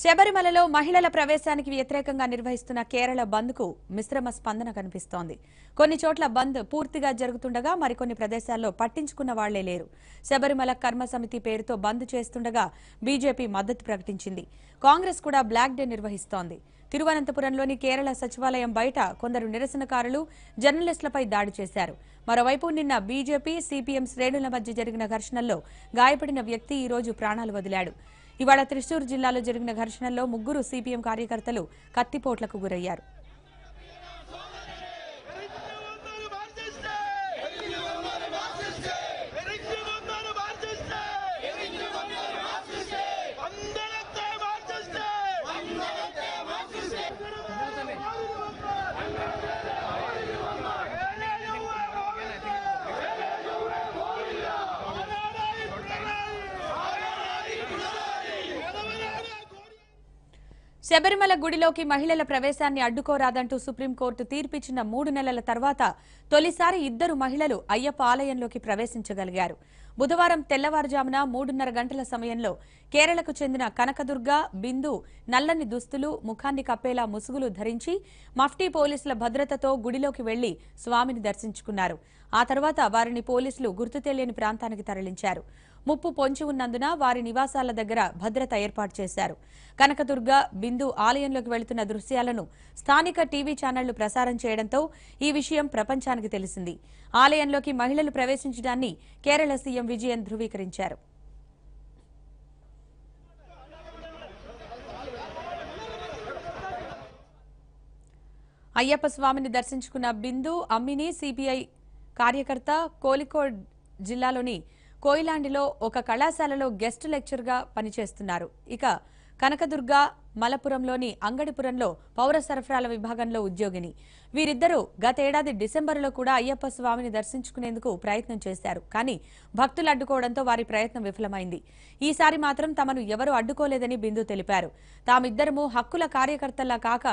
శబరిమలలో మహిళల ప్రవేశానికి వ్యతిరేకంగా నిర్వహిస్తున్న కేరళ బంద్కు మిశ్రమ స్పందన కనిపిస్తోంది. కొన్ని చోట్ల బంద్ పూర్తిగా జరుగుతుండగా మరికొన్ని ప్రదేశాల్లో పట్టించుకున్న వాళ్లే లేరు. శబరిమల కర్మ సమితి పేరుతో బంద్ చేస్తుండగా బీజేపీ మద్దతు ప్రకటించింది. కాంగ్రెస్ కూడా బ్లాక్ డే నిర్వహిస్తోంది. తిరువనంతపురంలోని కేరళ సచివాలయం బయట కొందరు నిరసనకారులు జర్నలిస్టులపై దాడి చేశారు. మరోవైపు నిన్న బీజేపీ సిపిఎం శ్రేణుల మధ్య జరిగిన ఘర్షణల్లో గాయపడిన వ్యక్తి ఈ రోజు ప్రాణాలు వదిలాడు. ఇవాళ త్రిశూర్ జిల్లాలో జరిగిన ఘర్షణల్లో ముగ్గురు సిపిఎం కార్యకర్తలు కత్తిపోట్లకు గురయ్యారు. శబరిమల గుడిలోకి మహిళల ప్రవేశాన్ని అడ్డుకోరాదంటూ సుప్రీంకోర్టు తీర్పిచ్చిన 3 నెలల తర్వాత తొలిసారి 2 మహిళలు అయ్యప్ప ఆలయంలోకి ప్రవేశించగలిగారు. బుధవారం తెల్లవారుజామున 3:30 గంటల సమయంలో కేరళకు చెందిన కనకదుర్గ, బిందు నల్లని దుస్తులు, ముఖాన్ని కప్పేలా ముసుగులు ధరించి మఫ్టీ పోలీసుల భద్రతతో గుడిలోకి వెళ్లి స్వామిని దర్శించుకున్నారు. ఆ తర్వాత వారిని పోలీసులు గుర్తు తెలియని ప్రాంతానికి తరలించారు. ముప్పు పొంచి ఉన్నందున వారి నివాసాల దగ్గర భద్రత ఏర్పాటు చేశారు. కనకదుర్గ, బిందు ఆలయంలోకి వెళుతున్న దృశ్యాలను స్థానిక టీవీ ఛానళ్లు ప్రసారం చేయడంతో ఈ విషయం ప్రపంచానికి తెలిసింది. ఆలయంలోకి మహిళలు ప్రవేశించడాన్ని కేరళ సీఎం విజయన్ ధృవీకరించారు. అయ్యప్ప స్వామిని దర్శించుకున్న బిందు, అమ్మిని సిపిఐ కార్యకర్త కోలికోడ్ జిల్లాలోని కోయిలాండిలో ఒక కళాశాలలో గెస్ట్ లెక్చర్గా పనిచేస్తున్నారు. ఇక కనకదుర్గ మలపురంలోని అంగడిపురంలో పౌర సరఫరాల విభాగంలో ఉద్యోగిని. వీరిద్దరూ గతేడాది డిసెంబరులో కూడా అయ్యప్ప స్వామిని దర్శించుకునేందుకు ప్రయత్నం చేశారు. కానీ భక్తులు అడ్డుకోవడంతో వారి ప్రయత్నం విఫలమైంది. ఈసారి మాత్రం తమను ఎవరూ అడ్డుకోలేదని బిందు తెలిపారు. తామిద్దరము హక్కుల కార్యకర్తల్లా కాక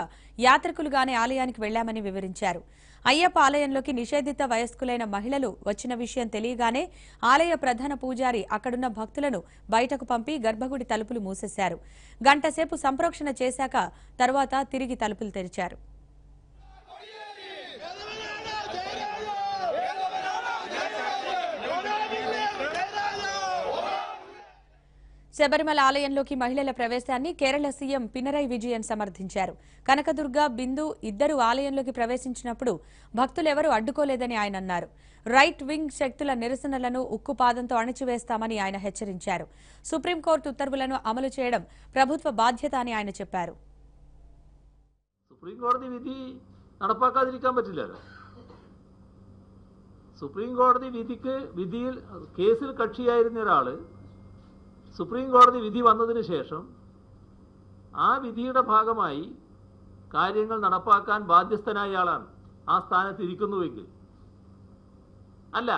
యాత్రికులుగానే ఆలయానికి వెళ్లామని వివరించారు. అయ్యప్ప ఆలయంలోకి నిషేధిత వయస్కులైన మహిళలు వచ్చిన విషయం తెలియగానే ఆలయ ప్రధాన పూజారి అక్కడున్న భక్తులను బయటకు పంపి గర్భగుడి తలుపులు మూసేశారు. గంటసేపు సంప్రోక్షణ చేశాక తర్వాత తిరిగి తలుపులు తెరిచారు. శబరిమల ఆలయంలోకి మహిళల ప్రవేశాన్ని కేరళ సీఎం పినరై విజయన్ సమర్థించారు. కనకదుర్గ, బిందు ఇద్దరు ఆలయంలోకి ప్రవేశించినప్పుడు భక్తులెవరూ అడ్డుకోలేదని ఆయన అన్నారు. రైట్ వింగ్ శక్తుల నిరసనలను ఉక్కుపాదంతో అణిచివేస్తామని ఆయన హెచ్చరించారు. సుప్రీంకోర్టు ఉత్తర్వులను అమలు చేయడం ప్రభుత్వ బాధ్యత అని ఆయన చెప్పారు. സുപ്രീംകോടതി വിധി നടപ്പാക്കാതിരിക്കാൻ പറ്റില്ലല്ലോ. സുപ്രീംകോടതി വിധിയിൽ കേസിൽ കക്ഷിയായിരുന്ന ഒരാൾ സുപ്രീംകോടതി വിധി വന്നതിന് ശേഷം ആ വിധിയുടെ ഭാഗമായി കാര്യങ്ങൾ നടപ്പാക്കാൻ ബാധ്യസ്ഥനായ ആളാണ് ആ സ്ഥാനത്ത് ഇരിക്കുന്നുവെങ്കിൽ അല്ല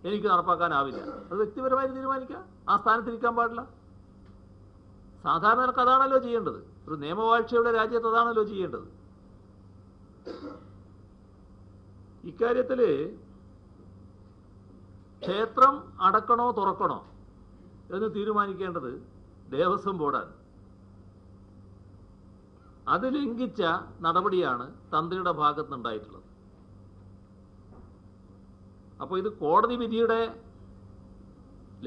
എനിക്ക് നടപ്പാക്കാനാവില്ല, അത് വ്യക്തിപരമായി തീരുമാനിക്കാം. ആ സ്ഥാനത്തിരിക്കാൻ പാടില്ല. സാധാരണ അതാണല്ലോ ചെയ്യേണ്ടത്. ഒരു നിയമവാഴ്ചയുടെ രാജ്യത്ത് അതാണല്ലോ ചെയ്യേണ്ടത്. ഇക്കാര്യത്തിൽ ക്ഷേത്രം അടക്കണോ തുറക്കണോ എന്ന് തീരുമാനിക്കേണ്ടത് ദേവസ്വം ബോർഡാണ്. അത് ലംഘിച്ച നടപടിയാണ് തന്ത്രിയുടെ ഭാഗത്തുനിന്നുണ്ടായിട്ടുള്ളത്. അപ്പോൾ ഇത് കോടതി വിധിയുടെ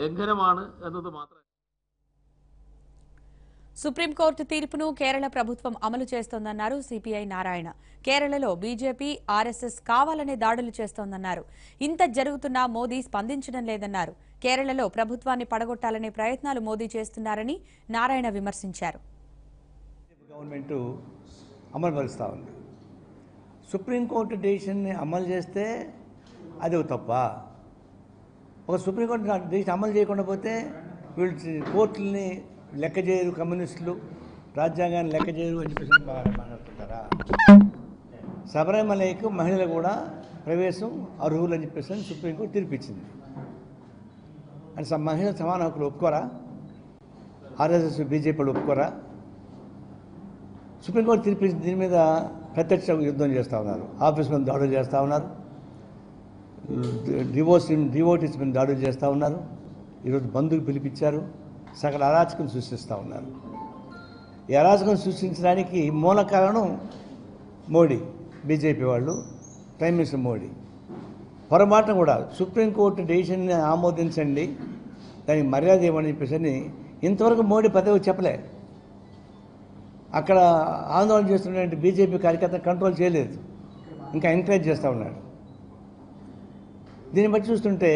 ലംഘനമാണ് എന്നത് മാത്രമേ. సుప్రీంకోర్టు తీర్పును కేరళ ప్రభుత్వం అమలు చేస్తోందన్నారు సిపిఐ నారాయణ. కేరళలో బీజేపీ, ఆర్ఎస్ఎస్ కావాలనే దాడులు చేస్తోందన్నారు. ఇంత జరుగుతున్నా మోదీ స్పందించడం లేదన్నారు. కేరళలో ప్రభుత్వాన్ని పడగొట్టాలనే ప్రయత్నాలు మోదీ చేస్తున్నారని నారాయణ విమర్శించారు. గవర్నమెంట్ అమలుపరుస్తూ ఉంది. సుప్రీంకోర్టు డెసిషన్ని అమలు చేస్తే అది తప్ప, ఒక సుప్రీంకోర్టు డెసిషన్ అమలు చేయకుండా పోతే వీళ్ళు కోర్టుల్ని లెక్క చేయరు, కమ్యూనిస్టులు రాజ్యాంగాన్ని లెక్క చేయరు అని చెప్పేసి మాట్లాడుతుంటారా? శబరిమలకు మహిళలు కూడా ప్రవేశం అర్హులు అని చెప్పేసి సుప్రీంకోర్టు తీర్పిచ్చింది. అంటే మహిళలు సమాన హక్కులు ఒప్పుకోరా? ఆర్ఎస్ఎస్, బీజేపీలు ఒప్పుకోరా? సుప్రీంకోర్టు తీర్పిచ్చిన దీని మీద ప్రత్యక్ష యుద్ధం చేస్తూ ఉన్నారు. ఆఫీస్ మీద దాడులు చేస్తూ ఉన్నారు, డివోటీస్ మీద దాడులు చేస్తూ ఉన్నారు. ఈరోజు బంధుకు పిలిపించారు, సకల అరాచకం సృష్టిస్తూ ఉన్నారు. ఈ అరాచకం సృష్టించడానికి మూల కారణం మోడీ, బీజేపీ వాళ్ళు, ప్రైమ్ మినిస్టర్ మోడీ. పొరపాటున కూడా సుప్రీంకోర్టు డెసిషన్ని ఆమోదించండి, దానికి మర్యాద ఇవ్వని చెప్పేసి ఇంతవరకు మోడీ పదవి చెప్పలే. అక్కడ ఆందోళన చేస్తున్నటువంటి బీజేపీ కార్యకర్త కంట్రోల్ చేయలేదు, ఇంకా ఎంకరేజ్ చేస్తూ ఉన్నాడు. దీన్ని బట్టి చూస్తుంటే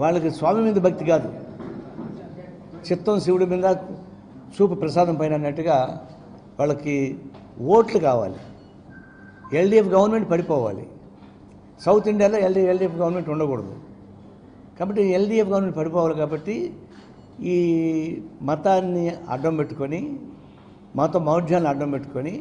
వాళ్ళకి స్వామి మీద భక్తి కాదు, చిత్తం శివుడి మీద చూపు ప్రసాదం పైన అన్నట్టుగా వాళ్ళకి ఓట్లు కావాలి. ఎల్డీఎఫ్ గవర్నమెంట్ పడిపోవాలి. సౌత్ ఇండియాలో ఎల్డీఎఫ్ గవర్నమెంట్ ఉండకూడదు. కాబట్టి ఎల్డీఎఫ్ గవర్నమెంట్ పడిపోవాలి. కాబట్టి ఈ మతాన్ని అడ్డం పెట్టుకొని, మత మౌఢ్యాన్ని అడ్డం పెట్టుకొని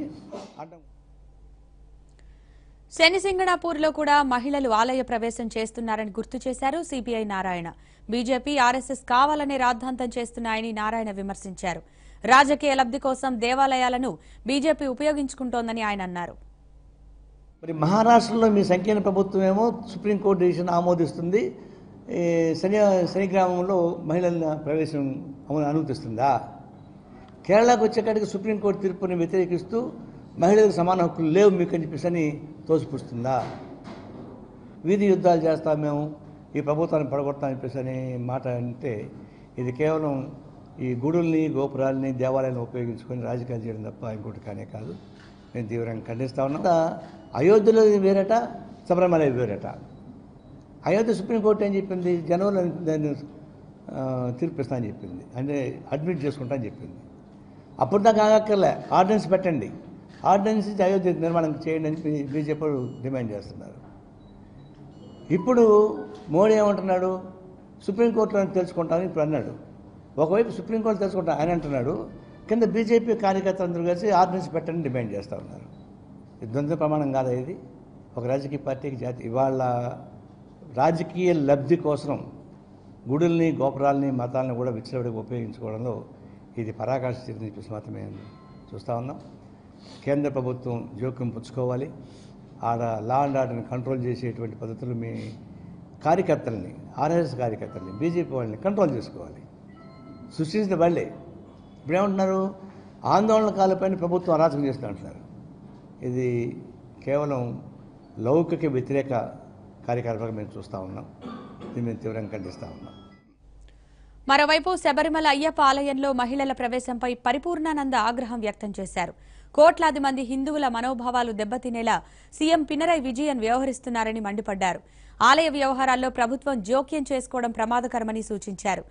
శనిసింగణాపూర్లో కూడా మహిళలు ఆలయ ప్రవేశం చేస్తున్నారని గుర్తు చేశారు సిపిఐ నారాయణ. బీజేపీ, ఆర్ఎస్ఎస్ కావాలనే రాద్ధాంతం చేస్తున్నాయని నారాయణ విమర్శించారు. రాజకీయ లబ్ధి కోసం దేవాలయాలను బీజేపీ ఉపయోగించుకుంటోందని ఆయన అన్నారు. మరి మహారాష్ట్రలో మీ సంకీర్ణ ప్రభుత్వం ఏమో సుప్రీంకోర్టు డెసిషన్ ఆమోదిస్తుంది, శని గ్రామంలో మహిళల ప్రవేశం అనుమతిస్తుందా? కేరళకు వచ్చేకాడికి సుప్రీంకోర్టు తీర్పుని వ్యతిరేకిస్తూ మహిళలకు సమాన హక్కులు లేవు మీకు అని చెప్పేసి తోసిపుస్తుందా? వీధి యుద్ధాలు చేస్తాం మేము, ఈ ప్రభుత్వాన్ని పడగొడతామని చెప్పేసి అనే మాట అంటే ఇది కేవలం ఈ గుడుల్ని, గోపురాలని, దేవాలయాలను ఉపయోగించుకొని రాజకీయాలు చేయడం తప్ప ఇంకోటి కానే కాదు. నేను తీవ్రంగా ఖండిస్తా ఉన్నా. అయోధ్యలో వేరట, శబరిమల వేరట. అయోధ్య సుప్రీంకోర్టు ఏం చెప్పింది? జనవరిలో దాన్ని తీర్పిస్తా అని చెప్పింది, అంటే అడ్మిట్ చేసుకుంటా అని చెప్పింది. అప్పుడు దాకా ఆగక్కర్లే, ఆర్డినెన్స్ పెట్టండి, ఆర్డినెన్స్ అయోధ్య నిర్మాణం చేయండి అని బీజేపీ డిమాండ్ చేస్తున్నారు. ఇప్పుడు మోడీ ఏమంటున్నాడు? సుప్రీంకోర్టులో తెలుసుకుంటామని ఇప్పుడు అన్నాడు. ఒకవైపు సుప్రీంకోర్టు తెలుసుకుంటాం ఆయన అంటున్నాడు, కింద బీజేపీ కార్యకర్తలందరూ కలిసి ఆర్డినెన్స్ పెట్టండి డిమాండ్ చేస్తూ ఉన్నారు. ఇది ద్వంద్వ ప్రమాణం కాదా? ఇది ఒక రాజకీయ పార్టీకి ఇవాళ రాజకీయ లబ్ధి కోసం గుడుల్ని, గోపురాలని, మతాలను కూడా విచ్చలవిడిగా ఉపయోగించుకోవడంలో ఇది పరాకాష్ఠ స్థితిని చూసి మాత్రమే చూస్తూ ఉన్నాం. కేంద్ర ప్రభుత్వం జోక్యం పుచ్చుకోవాలి. ఆడ లా అండ్ ఆర్డర్ని కంట్రోల్ చేసేటువంటి పద్ధతులు మీ కార్యకర్తల్ని, ఆర్ఎస్ఎస్ కార్యకర్తల్ని, బీజేపీ వాళ్ళని కంట్రోల్ చేసుకోవాలి. సృష్టించిన వాళ్ళే ఇప్పుడు ఏమంటున్నారు? ఆందోళనకాలపైన ప్రభుత్వం అరాచకం చేస్తూ అంటున్నారు. ఇది కేవలం లౌకిక వ్యతిరేక కార్యకలాపాలు మేము చూస్తూ ఉన్నాం. ఇది మేము తీవ్రంగా ఖండిస్తూ ఉన్నాం. మరోవైపు శబరిమల అయ్యప్ప ఆలయంలో మహిళల ప్రవేశంపై పరిపూర్ణానంద ఆగ్రహం వ్యక్తం చేశారు. కోట్లాది మంది హిందువుల మనోభావాలు దెబ్బతినేలా సీఎం పినరై విజయన్ వ్యవహరిస్తున్నారని మండిపడ్డారు. ఆలయ వ్యవహారాల్లో ప్రభుత్వం జోక్యం చేసుకోవడం ప్రమాదకరమని సూచించారు.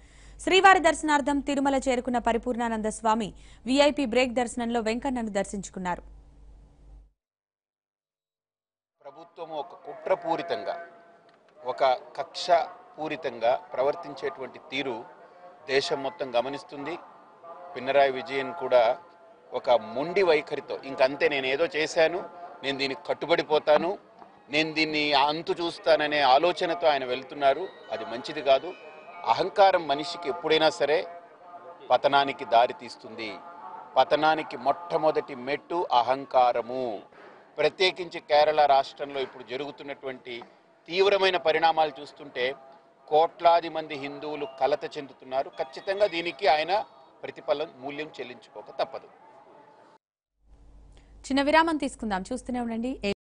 శ్రీవారి దర్శనార్థం తిరుమల చేరుకున్న పరిపూర్ణానంద స్వామి వీఐపీ బ్రేక్ దర్శనంలో వెంకన్నను దర్శించుకున్నారు. ప్రభుత్వం ఒక కుట్రపూరితంగా, ఒక కక్ష పూరితంగా ప్రవర్తించేటువంటి తీరు దేశం మొత్తం గమనిస్తుంది. పినరాయి విజయన్ కూడా ఒక మొండి వైఖరితో ఇంకంతే, నేను ఏదో చేశాను, నేను దీనికి కట్టుబడిపోతాను, నేను దీన్ని అంతు చూస్తాననే ఆలోచనతో ఆయన వెళ్తున్నారు. అది మంచిది కాదు. అహంకారం మనిషికి ఎప్పుడైనా సరే పతనానికి దారి తీస్తుంది. పతనానికి మొట్టమొదటి మెట్టు అహంకారము. ప్రత్యేకించి కేరళ రాష్ట్రంలో ఇప్పుడు జరుగుతున్నటువంటి తీవ్రమైన పరిణామాలు చూస్తుంటే కోట్లాది మంది హిందువులు కలత చెందుతున్నారు. ఖచ్చితంగా దీనికి ఆయన ప్రతిఫలం మూల్యం చెల్లించుకోక తప్పదు. చిన్న విరామం తీసుకుందాం. చూస్తూనే ఉండండి.